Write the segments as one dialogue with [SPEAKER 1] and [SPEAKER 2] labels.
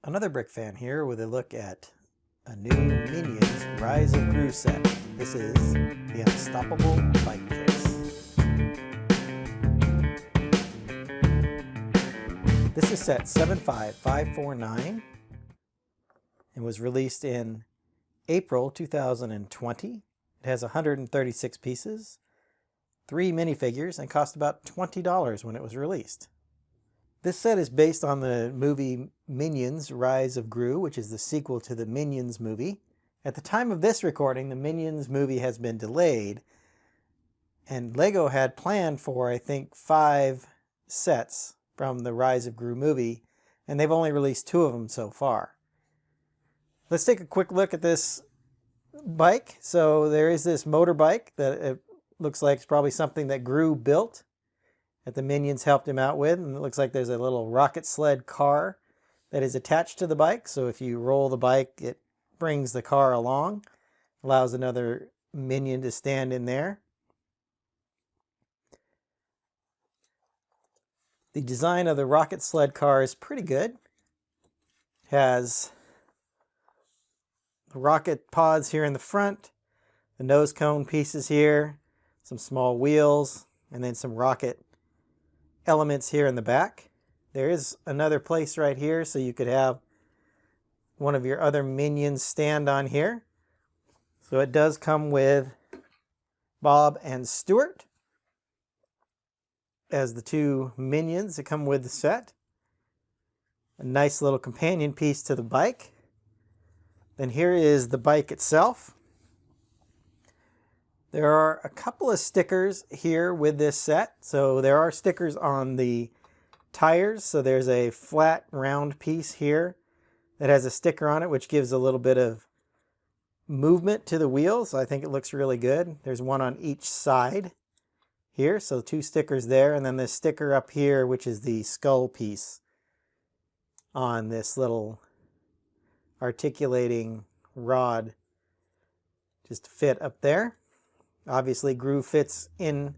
[SPEAKER 1] Another Brick fan here with a look at a new Minions Rise of Gru set. This is the Unstoppable Bike Case. This is set 75549 and was released in April 2020. It has 136 pieces, 3 minifigures, and cost about $20 when it was released. This set is based on the movie Minions Rise of Gru, which is the sequel to the Minions movie. At the time of this recording, the Minions movie has been delayed, and LEGO had planned for, I think, 5 sets from the Rise of Gru movie, and they've only released 2 of them so far. Let's take a quick look at this bike. So there is this motorbike that it looks like it's probably something that Gru built, that the Minions helped him out with, and it looks like there's a little rocket sled car that is attached to the bike. So if you roll the bike, it brings the car along, allows another Minion to stand in there. The design of the rocket sled car is pretty good. It has the rocket pods here in the front, the nose cone pieces here, some small wheels, and then some rocket elements here in the back. There is another place right here, so you could have one of your other Minions stand on here. So it does come with Bob and Stuart as the 2 Minions that come with the set. A nice little companion piece to the bike. Then here is the bike itself. There are a couple of stickers here with this set. So there are stickers on the tires. So there's a flat round piece here that has a sticker on it, which gives a little bit of movement to the wheels. I think it looks really good. There's one on each side here. So 2 stickers there. And then this sticker up here, which is the skull piece on this little articulating rod just to fit up there. Obviously, Gru fits in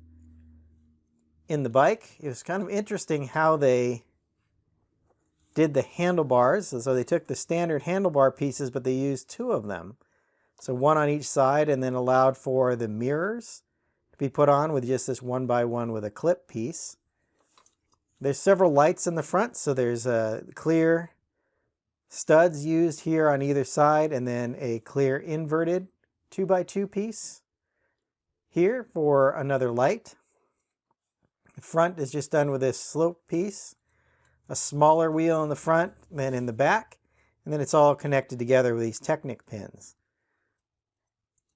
[SPEAKER 1] the bike. It was kind of interesting how they did the handlebars. So they took the standard handlebar pieces, but they used 2 of them. So 1 on each side, and then allowed for the mirrors to be put on with just this 1x1 with a clip piece. There's several lights in the front. So there's clear studs used here on either side, and then a clear inverted 2x2 piece here for another light. The front is just done with this slope piece, a smaller wheel in the front than in the back, and then it's all connected together with these Technic pins.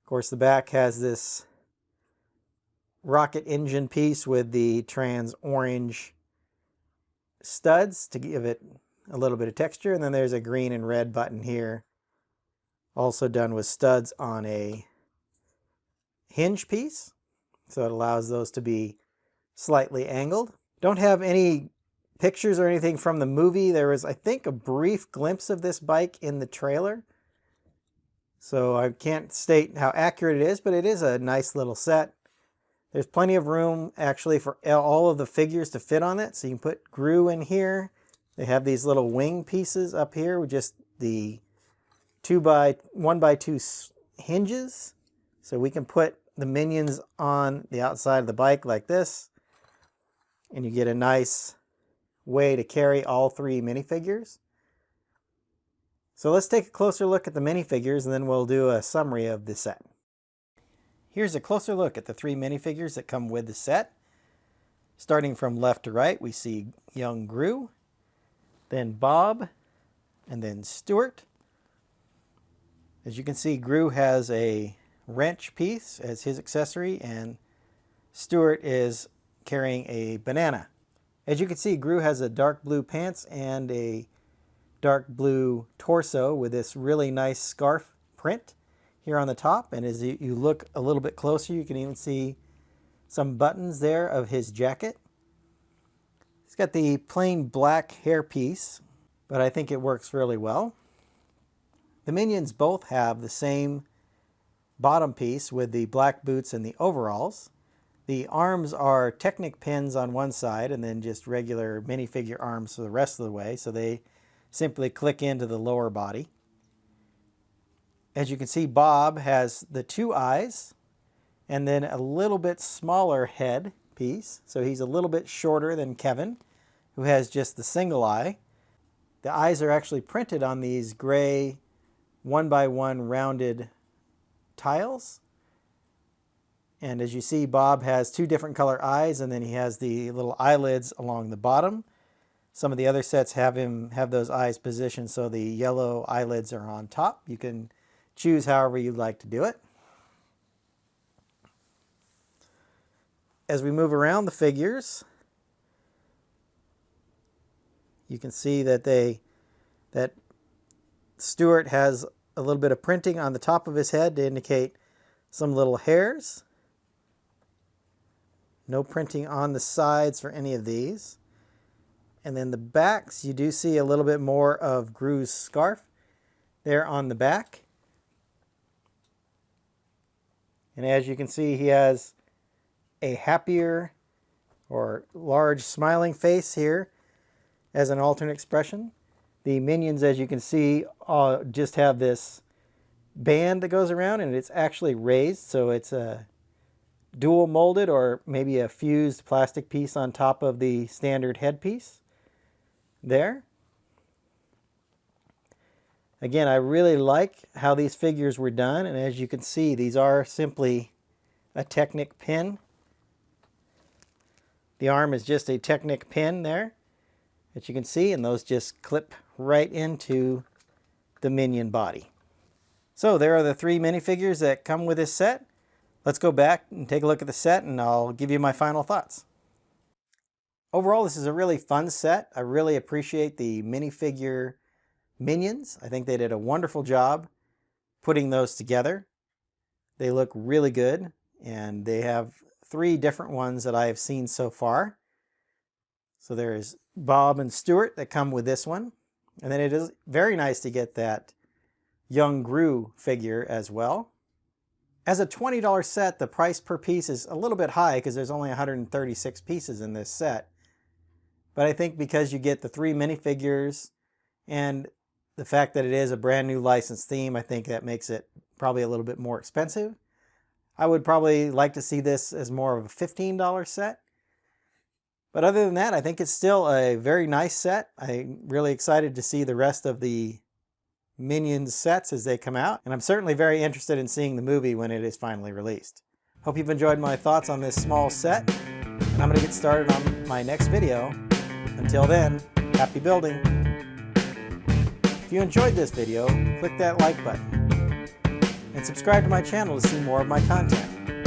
[SPEAKER 1] Of course, the back has this rocket engine piece with the trans orange studs to give it a little bit of texture, and then there's a green and red button here, also done with studs on a hinge piece, so it allows those to be slightly angled. Don't have any pictures or anything from the movie. There was, I think, a brief glimpse of this bike in the trailer, so I can't state how accurate it is, but it is a nice little set. There's plenty of room actually for all of the figures to fit on it, so you can put Gru in here. They have these little wing pieces up here with just the 1x2 hinges. So we can put the Minions on the outside of the bike like this, and you get a nice way to carry all 3 minifigures. So let's take a closer look at the minifigures, and then we'll do a summary of the set. Here's a closer look at the 3 minifigures that come with the set. Starting from left to right, we see young Gru, then Bob, and then Stuart. As you can see, Gru has a wrench piece as his accessory, and Stuart is carrying a banana. As you can see, Gru has a dark blue pants and a dark blue torso with this really nice scarf print here on the top, and as you look a little bit closer, you can even see some buttons there of his jacket. He's got the plain black hair piece, but I think it works really well. The Minions both have the same bottom piece with the black boots and the overalls. The arms are Technic pins on one side and then just regular minifigure arms for the rest of the way. So they simply click into the lower body. As you can see, Bob has the 2 eyes and then a little bit smaller head piece. So he's a little bit shorter than Kevin, who has just the single eye. The eyes are actually printed on these gray 1x1 rounded tiles. And as you see, Bob has 2 different color eyes, and then he has the little eyelids along the bottom. Some of the other sets have those eyes positioned so the yellow eyelids are on top. You can choose however you'd like to do it. As we move around the figures, you can see that Stuart has a little bit of printing on the top of his head to indicate some little hairs. No printing on the sides for any of these. And then the backs, you do see a little bit more of Gru's scarf there on the back. And as you can see, he has a happier or large smiling face here as an alternate expression. The minions, as you can see, just have this band that goes around, and it's actually raised, so it's a dual molded or maybe a fused plastic piece on top of the standard headpiece there. Again, I really like how these figures were done, and as you can see, these are simply a Technic pin. The arm is just a Technic pin there that you can see, and those just clip right into the minion body. So there are the 3 minifigures that come with this set. Let's go back and take a look at the set, and I'll give you my final thoughts. Overall, this is a really fun set. I really appreciate the minifigure minions. I think they did a wonderful job putting those together. They look really good, and they have 3 different ones that I have seen so far. So there's Bob and Stuart that come with this one. And then it is very nice to get that young Gru figure as well. As a $20 set, the price per piece is a little bit high because there's only 136 pieces in this set. But I think because you get the 3 minifigures and the fact that it is a brand new licensed theme, I think that makes it probably a little bit more expensive. I would probably like to see this as more of a $15 set. But other than that, I think it's still a very nice set. I'm really excited to see the rest of the Minions sets as they come out, and I'm certainly very interested in seeing the movie when it is finally released. Hope you've enjoyed my thoughts on this small set, and I'm going to get started on my next video. Until then, happy building! If you enjoyed this video, click that like button, and subscribe to my channel to see more of my content.